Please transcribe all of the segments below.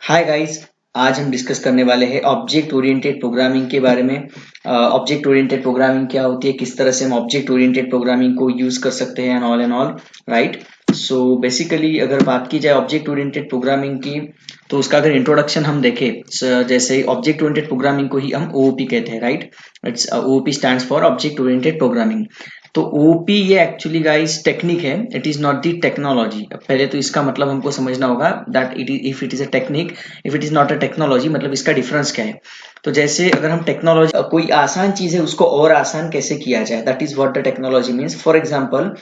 Hi guys. आज हम discuss करने वाले हैं ऑब्जेक्ट ओरिएंटेड प्रोग्रामिंग के बारे में। ऑब्जेक्ट ओरिएंटेड प्रोग्रामिंग क्या होती है, किस तरह से हम ऑब्जेक्ट ओरिएंटेड प्रोग्रामिंग को यूज कर सकते हैं and all right. So basically अगर बात की जाए ऑब्जेक्ट ओरिएंटेड प्रोग्रामिंग की, तो उसका अगर इंट्रोडक्शन हम देखें, जैसे ऑब्जेक्ट ओरिएंटेड प्रोग्रामिंग को ही हम ओओपी कहते हैं, right. It's OOP stands for object oriented programming. तो ओपी ये एक्चुअली गाइस टेक्निक है, it is not the technology. पहले तो इसका मतलब हमको समझना होगा that it is, if it is a technique, if it is not a technology, मतलब इसका डिफरेंस क्या है। तो जैसे अगर हम टेक्नोलॉजी, कोई आसान चीज है उसको और आसान कैसे किया जाए, that is what the technology means. For example,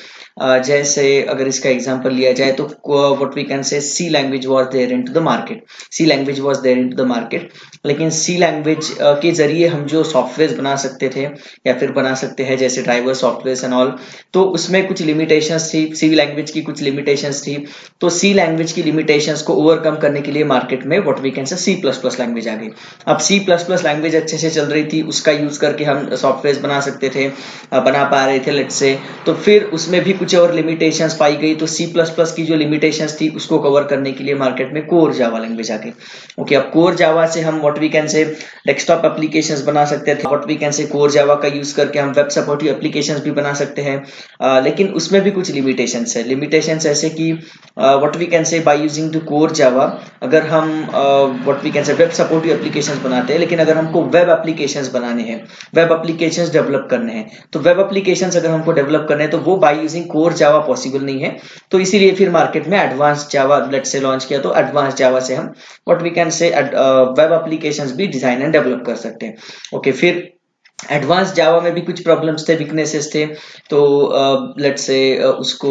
जैसे अगर इसका एग्जांपल लिया जाए तो what we can say C language was there into the market. C language was there into the market, लेकिन सी लैंग्वेज के जरिए हम जो सॉफ्टवेयर बना सकते थे या फिर बना सकते हैं जैसे ड्राइवर सॉफ्टवेयर एंड ऑल, तो उसमें कुछ लिमिटेशंस थी, सी लैंग्वेज की कुछ लिमिटेशंस थी। तो सी लैंग्वेज की लिमिटेशंस को ओवरकम करने के लिए मार्केट में what we can say C plus plus language आ गई। अब सी प्लस प्लस लैंग्वेज अच्छे से चल रही थी, उसका यूज करके हम सॉफ्टवेयर बना सकते थे, बना पा रहे थे लेट्स से। तो फिर उसमें भी कुछ और लिमिटेशंस पाई गई, तो सी प्लस प्लस की जो लिमिटेशंस थी उसको कवर करने के लिए मार्केट में कोर जावा लैंग्वेज आ गई। ओके, अब कोर जावा से हम what we can say desktop applications बना सकते थे। What we can say core Java का यूज करके हम वेब सपोर्टिव एप्लीकेशंस भी बना सकते हैं। लेकिन उसमें भी कुछ लिमिटेशंस है। लिमिटेशंस ऐसे कि what we can say by using the core Java, अगर हम what we can say web supportive applications बनाते हैं, लेकिन अगर हमको वेब एप्लीकेशंस बनाने हैं, वेब एप्लीकेशंस डेवलप करने हैं, तो वेब एप्लीकेशंस अगर हमको डेवलप करने हैं तो वो by using core Java possible नहीं है। तो इसीलिए फिर मार्केट में advance Java let's say launch किया। तो एडवांस जावा से हम what we can say web applications भी डिजाइन एंड डेवलप कर सकते हैं। ओके, फिर एडवांस जावा में भी कुछ प्रॉब्लम्स थे, वीकनेसेस थे। तो लेट्स से उसको,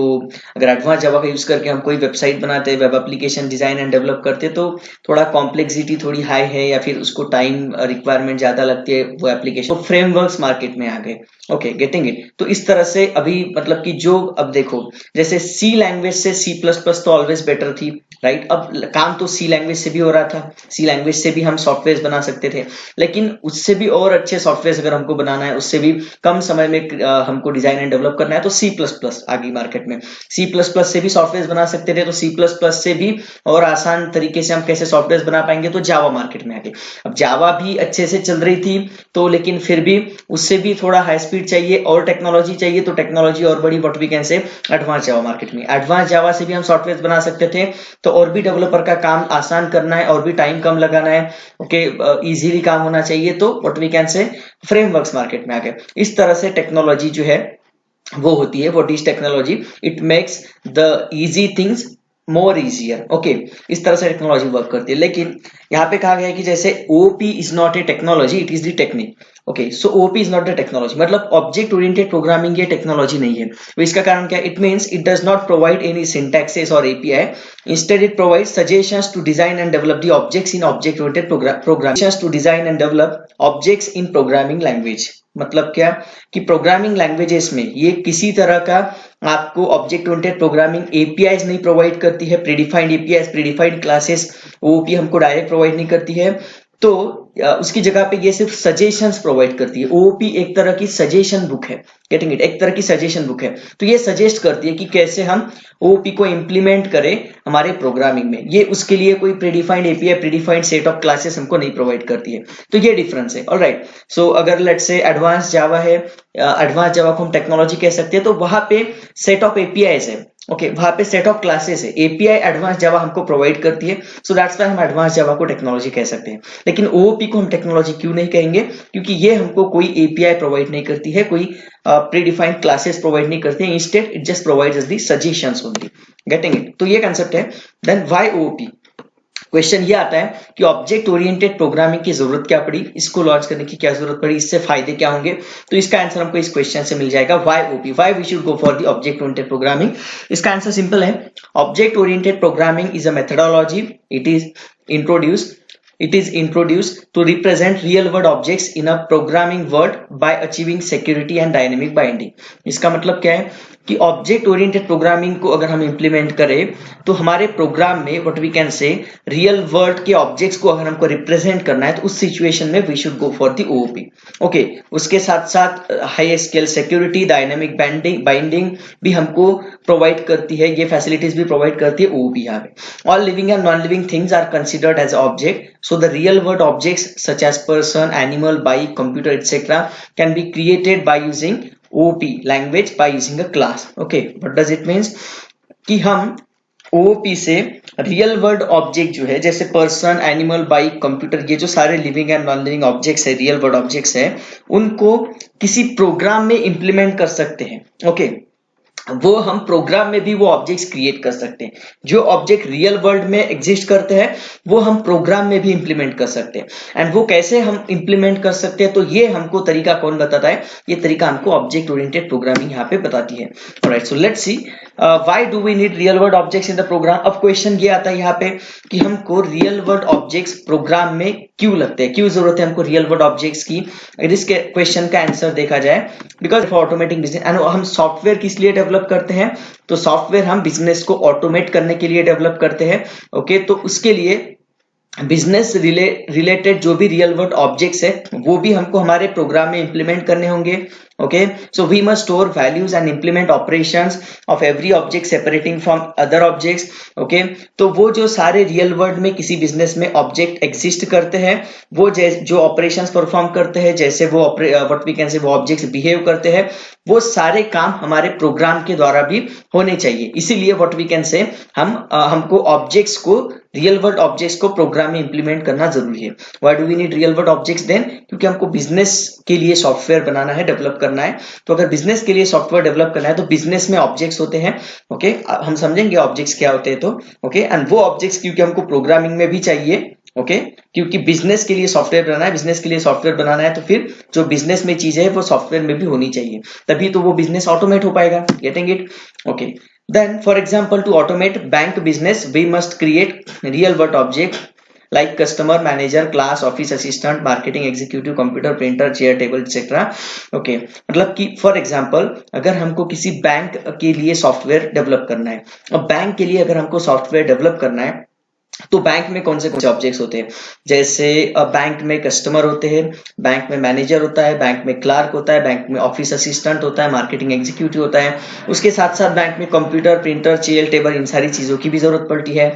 अगर एडवांस जावा का यूज करके हम कोई वेबसाइट बनाते हैं, web application design and develop करते हैं, तो थोड़ा कॉम्प्लेक्सिटी थोड़ी हाई है या फिर उसको टाइम रिक्वायरमेंट ज्यादा लगती है वो एप्लीकेशन। तो फ्रेमवर्क्स मार्केट में आ गए। Okay, getting it. तो इस तरह से अभी मतलब कि जो, अब देखो, जैसे सी लैंग्वेज से सी प्लस प्लस तो ऑलवेज बेटर थी, राइट। अब काम तो सी लैंग्वेज से भी हो रहा था, सी लैंग्वेज से भी हम सॉफ्टवेयर बना सकते थे, लेकिन उससे भी और अच्छे सॉफ्टवेयर अगर हमको बनाना है, उससे भी कम समय में हमको डिजाइन एंड डेवलप करना है, तो सी प्लस प्लस आ गई मार्केट में। सी प्लस प्लस से भी सॉफ्टवेयर बना सकते थे, तो सी प्लस प्लस से भी और आसान तरीके से हम कैसे सॉफ्टवेयर बना पाएंगे, तो जावा मार्केट में आ गई। अब जावा भी अच्छे से चल रही थी, तो लेकिन फिर भी उससे भी थोड़ा हाई स्पीड चाहिए और टेक्नोलॉजी चाहिए, तो टेक्नोलॉजी और बड़ी what we can say advance Java market में। एडवांस जावा से भी हम सॉफ्टवेयर बना सकते थे, तो और भी डेवलपर का काम आसान करना है और भी टाइम कम लगाना है, ओके, इजीली काम होना चाहिए, तो what we can say frameworks market में आ गए। इस तरह से टेक्नोलॉजी जो है वो होती है, what is technology, it makes the easy things more easier. Okay, इस तरह से टेक्नोलॉजी वर्क करती है। लेकिन यहाँ पे कहा गया है कि जैसे OP is not a technology, it is the technique. Okay, so OP is not the technology, मतलब ऑब्जेक्ट ओरिएंटेड प्रोग्रामिंग ये टेक्नोलॉजी नहीं है। तो इसका कारण क्या है? It means it does not provide any syntaxes और API, instead it provides suggestions to design and develop the objects in object oriented programming to design and develop objects in programming language। मतलब क्या कि programming languages में ये किसी तरह का आपको ऑब्जेक्ट ओरिएंटेड प्रोग्रामिंग एपीआईज नहीं प्रोवाइड करती है, predefined APIs, predefined classes OP हमको डायरेक्ट प्रोवाइड नहीं करती है। तो उसकी जगह पे ये सिर्फ सजेशंस प्रोवाइड करती है। ओओपी एक तरह की सजेशन बुक है, गेटिंग इट, एक तरह की सजेशन बुक है। तो ये सजेस्ट करती है कि कैसे हम ओओपी को इंप्लीमेंट करें हमारे प्रोग्रामिंग में। ये उसके लिए कोई predefined API, predefined set of classes हमको नहीं प्रोवाइड करती है। तो ये डिफरेंस है, ऑलराइट। सो अगर लेट्स से एडवांस जावा है, एडवांस जावा को हम टेक्नोलॉजी कह सकते हैं, तो वहां पे सेट ऑफ एपीआईज है, ओके, वहां पे सेट ऑफ क्लासेस है, एपीआई एडवांस जावा हमको प्रोवाइड करती है, सो दैट्स व्हाई हम एडवांस जावा को टेक्नोलॉजी कह सकते हैं। लेकिन ओओपी को हम टेक्नोलॉजी क्यों नहीं कहेंगे? क्योंकि ये हमको कोई एपीआई प्रोवाइड नहीं करती है, कोई प्रीडिफाइंड क्लासेस प्रोवाइड नहीं करती है, instead it just provides the suggestions only, getting it. तो ये कांसेप्ट है। Then why OOP? क्वेश्चन ये आता है कि ऑब्जेक्ट ओरिएंटेड प्रोग्रामिंग की जरूरत क्या पड़ी, इसको लॉन्च करने की क्या जरूरत पड़ी, इससे फायदे क्या होंगे? तो इसका आंसर हमको इस क्वेश्चन से मिल जाएगा, why OOP, why we should go for the object oriented programming. इसका आंसर सिंपल है, object oriented programming is a methodology, it is introduced to represent real world objects in a programming world by achieving security and dynamic binding। इसका मतलब क्या है कि object oriented programming को अगर हम इंप्लीमेंट करें तो हमारे प्रोग्राम में what we can say real world के ऑब्जेक्ट्स को अगर हमको रिप्रेजेंट करना है तो उस सिचुएशन में we should go for the OOP. Okay, उसके साथ साथ high scale security, dynamic binding भी हमको प्रोवाइड करती है, ये फैसिलिटीज भी प्रोवाइड करती है ओओपी। यहाँ पे all living and non living things are considered as object, so the real world objects such as person, animal, bike, computer, etc. can be created by using OOP language by using a class. Okay, what does it means? कि हम OOP से real world object जो है जैसे person, animal, bike, computer, ये जो सारे living and non living objects है, रियल वर्ल्ड ऑब्जेक्ट्स है, उनको किसी प्रोग्राम में इंप्लीमेंट कर सकते हैं। ओके, वो हम प्रोग्राम में भी वो ऑब्जेक्ट्स क्रिएट कर सकते हैं। जो ऑब्जेक्ट रियल वर्ल्ड में एग्जिस्ट करते हैं वो हम प्रोग्राम में भी इंप्लीमेंट कर सकते हैं। एंड वो कैसे हम इंप्लीमेंट कर सकते हैं, तो ये हमको तरीका कौन बताता है? ये तरीका हमको ऑब्जेक्ट ओरिएंटेड प्रोग्रामिंग यहाँ पे बताती है। Alright, so let's see why do we need real world objects in the program. अब क्वेश्चन ये आता है यहाँ पे कि हमको रियल वर्ल्ड ऑब्जेक्ट्स प्रोग्राम में क्यों लगते हैं, क्यों जरूरत है हमको रियल वर्ल्ड ऑब्जेक्ट्स की। अगर इसके क्वेश्चन का आंसर देखा जाए, because for automating business, and हम सॉफ्टवेयर किस लिए डेवलप करते हैं, तो सॉफ्टवेयर हम बिजनेस को ऑटोमेट करने के लिए डेवलप करते हैं। ओके, तो उसके लिए बिजनेस रिलेटेड जो भी रियल वर्ल्ड ऑब्जेक्ट्स है वो भी हमको हमारे प्रोग्राम में इंप्लीमेंट करने होंगे। Okay, so we must store values and implement operations of every object separating from other objects. Okay, तो वो जो सारे रियल वर्ल्ड में किसी बिजनेस में ऑब्जेक्ट एग्जिस्ट करते हैं, वो जो ऑपरेशंस परफॉर्म करते हैं, जैसे वो व्हाट वी कैन से वो ऑब्जेक्ट्स बिहेव करते हैं, वो सारे काम हमारे प्रोग्राम के द्वारा भी होने चाहिए। इसीलिए व्हाट वी कैन से हमको ऑब्जेक्ट्स को, रियल वर्ल्ड ऑब्जेक्ट्स को प्रोग्राम में इंप्लीमेंट करना जरूरी है। Why do we need real world objects then? क्योंकि हमको बिजनेस के लिए सॉफ्टवेयर बनाना है, डेवलप करना है। तो अगर बिजनेस के लिए सॉफ्टवेयर डेवलप करना है तो बिजनेस में ऑब्जेक्ट्स होते हैं। ओके, हम समझेंगे ऑब्जेक्ट्स क्या होते हैं। तो ओके, एंड वो ऑब्जेक्ट्स क्योंकि हमको प्रोग्रामिंग में भी चाहिए। ओके, क्योंकि बिजनेस के लिए सॉफ्टवेयर बनाना है, बिजनेस के लिए सॉफ्टवेयर बनाना है, तो फिर जो बिजनेस में चीजें है वो सॉफ्टवेयर में भी होनी चाहिए, तभी तो वो बिजनेस ऑटोमेट हो पाएगा। Getting it? Okay, then for example to automate bank business we must create real world object like customer, manager, class, office assistant, marketing executive, computer, printer, chair, table, etc. okay, मतलब कि for example अगर हमको किसी bank के लिए software develop करना है, अब बैंक के लिए अगर हमको सॉफ्टवेयर डेवलप करना है तो बैंक में कौन से ऑब्जेक्ट्स होते हैं, जैसे बैंक में कस्टमर होते हैं, बैंक में मैनेजर होता है, बैंक में क्लार्क होता है, बैंक में ऑफिस असिस्टेंट होता है, मार्केटिंग एग्जीक्यूटिव होता है, उसके साथ साथ बैंक में कंप्यूटर, प्रिंटर, चेयर, टेबल, इन सारी चीजों की भी जरूरत पड़ती है।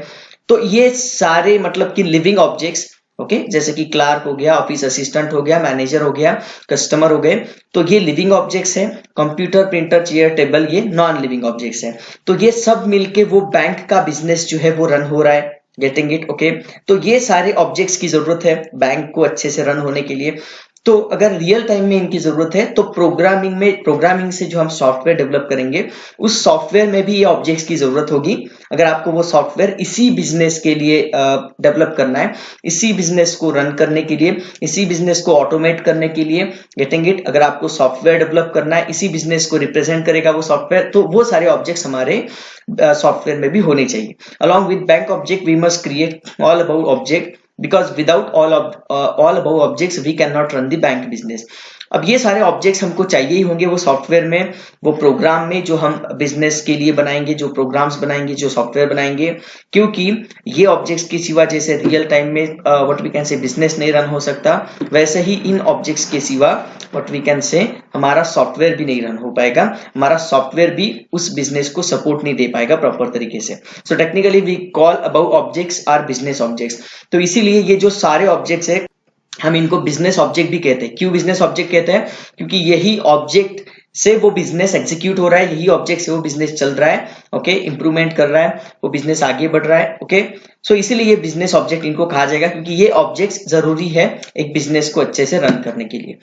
तो ये सारे मतलब कि लिविंग ऑब्जेक्ट्स, ओके, जैसे कि क्लार्क हो गया, ऑफिस असिस्टेंट हो गया, मैनेजर हो गया, कस्टमर हो गए, तो ये लिविंग ऑब्जेक्ट्स है। कंप्यूटर, प्रिंटर, चेयर, टेबल ये नॉन लिविंग ऑब्जेक्ट्स है। तो ये सब मिलके वो बैंक का बिजनेस जो है वो रन हो रहा है। Getting it? ओके, तो ये सारे ऑब्जेक्ट्स की जरूरत है बैंक को अच्छे से रन होने के लिए। तो अगर रियल टाइम में इनकी जरूरत है तो प्रोग्रामिंग से जो हम सॉफ्टवेयर डेवलप करेंगे उस सॉफ्टवेयर में भी ये ऑब्जेक्ट्स की जरूरत होगी। अगर आपको वो सॉफ्टवेयर इसी बिजनेस के लिए डेवलप करना है, इसी बिजनेस को रन करने के लिए, इसी बिजनेस को ऑटोमेट करने के लिए, गेटिंग इट, अगर आपको सॉफ्टवेयर डेवलप करना है, इसी बिजनेस को रिप्रेजेंट करेगा वो सॉफ्टवेयर, तो वो सारे ऑब्जेक्ट्स हमारे सॉफ्टवेयर में भी होने चाहिए। Along with bank object we must create all about object, because without all above objects we cannot run the bank business। अब ये सारे ऑब्जेक्ट्स हमको चाहिए ही होंगे वो सॉफ्टवेयर में, वो प्रोग्राम में जो हम बिजनेस के लिए बनाएंगे, जो प्रोग्राम्स बनाएंगे, जो सॉफ्टवेयर बनाएंगे, क्योंकि ये ऑब्जेक्ट्स के सिवा जैसे रियल टाइम में what we can say business नहीं रन हो सकता, वैसे ही इन ऑब्जेक्ट्स के सिवा व्हाट वी कैन से हमारा सॉफ्टवेयर भी नहीं रन हो पाएगा, हमारा सॉफ्टवेयर भी उस बिजनेस को सपोर्ट नहीं दे पाएगा प्रॉपर तरीके से। So technically we call about objects are business objects. तो इसीलिए ये जो सारे ऑब्जेक्ट्स है हम इनको बिजनेस ऑब्जेक्ट भी कहते हैं। क्यों बिजनेस ऑब्जेक्ट कहते हैं? क्योंकि यही ऑब्जेक्ट से वो बिजनेस एग्जीक्यूट हो रहा है, यही ऑब्जेक्ट से वो बिजनेस चल रहा है, ओके, इंप्रूवमेंट कर रहा है, वो बिजनेस आगे बढ़ रहा है। ओके, सो इसीलिए ये बिजनेस ऑब्जेक्ट इनको कहा जाएगा, क्योंकि ये ऑब्जेक्ट्स जरूरी है एक बिजनेस को अच्छे से रन करने के लिए।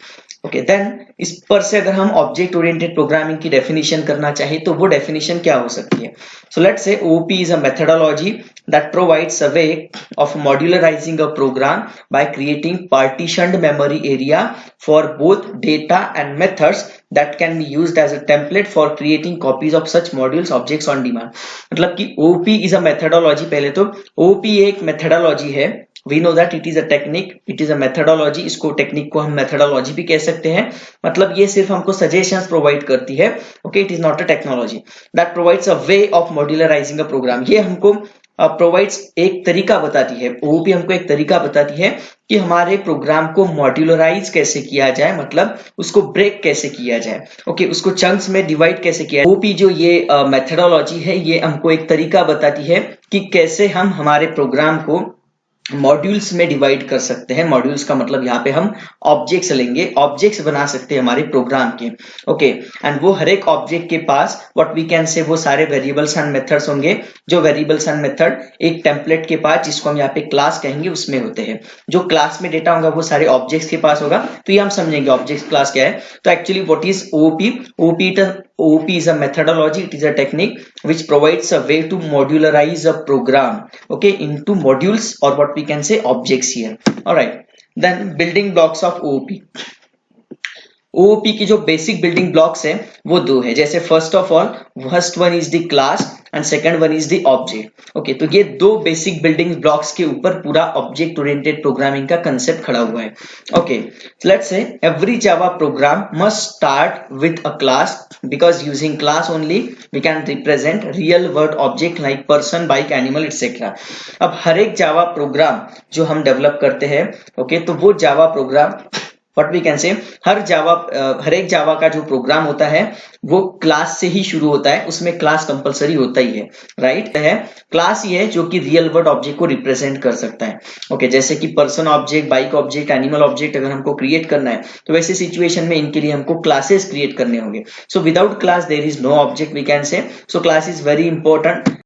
ओके, देन इस पर से अगर हम ऑब्जेक्ट ओरिएंटेड प्रोग्रामिंग की डेफिनेशन करना चाहे तो वो डेफिनेशन क्या हो सकती है? So let's say OOP is a methodology that provides a way of modularizing a program by creating partitioned memory area for both data and methods that can be used as a template for creating copies of such modules objects on demand। मतलब कि OOP is a methodology, पहले तो OOP एक methodology है, we know that it is a technique, it is a methodology, इसको technique को हम methodology भी कह सकते हैं। मतलब ये सिर्फ हमको सजेशंस प्रोवाइड करती है, okay, it is not a technology that provides a way of modularising a program. ये हमको प्रोवाइड्स एक तरीका बताती है, ओओपी हमको एक तरीका बताती है कि हमारे प्रोग्राम को मॉड्यूलराइज कैसे किया जाए, मतलब उसको ब्रेक कैसे किया जाए, ओके, उसको चंक्स में डिवाइड कैसे किया जाए। ओओपी जो ये मेथडोलॉजी है, ये हमको एक तरीका बताती है कि कैसे हम हमारे प्रोग्राम को मॉड्यूल्स में डिवाइड कर सकते हैं। मॉड्यूल्स का मतलब यहाँ पे हम ऑब्जेक्ट्स लेंगे, ऑब्जेक्ट्स बना सकते हैं हमारे प्रोग्राम के, ओके, एंड वो हर एक ऑब्जेक्ट के पास व्हाट वी कैन से वो सारे वेरिएबल्स एंड मेथड्स होंगे। जो वेरिएबल्स एंड मेथड एक टेम्पलेट के पास, जिसको हम यहाँ पे क्लास कहेंगे, उसमें होते हैं। जो क्लास में डेटा होगा वो सारे ऑब्जेक्ट्स के पास होगा। तो ये हम समझेंगे ऑब्जेक्ट क्लास क्या है। तो actually what is OOP? OOP is a methodology, it is a technique which provides a way to modularize a program, okay, into modules, or what we can say objects here. All right, then building blocks of OOP. OOP की जो basic building blocks है वो दो है। जैसे first of all, first one is the class and second one is the object, okay. तो ये दो बेसिक बिल्डिंग ब्लॉक्स के ऊपर पूरा ऑब्जेक्ट ओरिएंटेड प्रोग्रामिंग का कंसेप्ट खड़ा हुआ है, okay. Let's say every Java program must start with a class because using class only we can represent real world object like person, bike, animal etc. अब हर एक Java program जो हम develop करते हैं, ओके, तो वो Java program what we can say हर एक जावा का जो प्रोग्राम होता है वो क्लास से ही शुरू होता है, उसमें क्लास कंपलसरी होता ही है, राइट है। क्लास ही है जो कि रियल वर्ल्ड ऑब्जेक्ट को रिप्रेजेंट कर सकता है, ओके। जैसे कि person object, bike object, animal object अगर हमको क्रिएट करना है तो वैसे सिचुएशन में इनके लिए हमको क्लासेस क्रिएट करने होंगे। So without class there is no object we can say. So class is very important.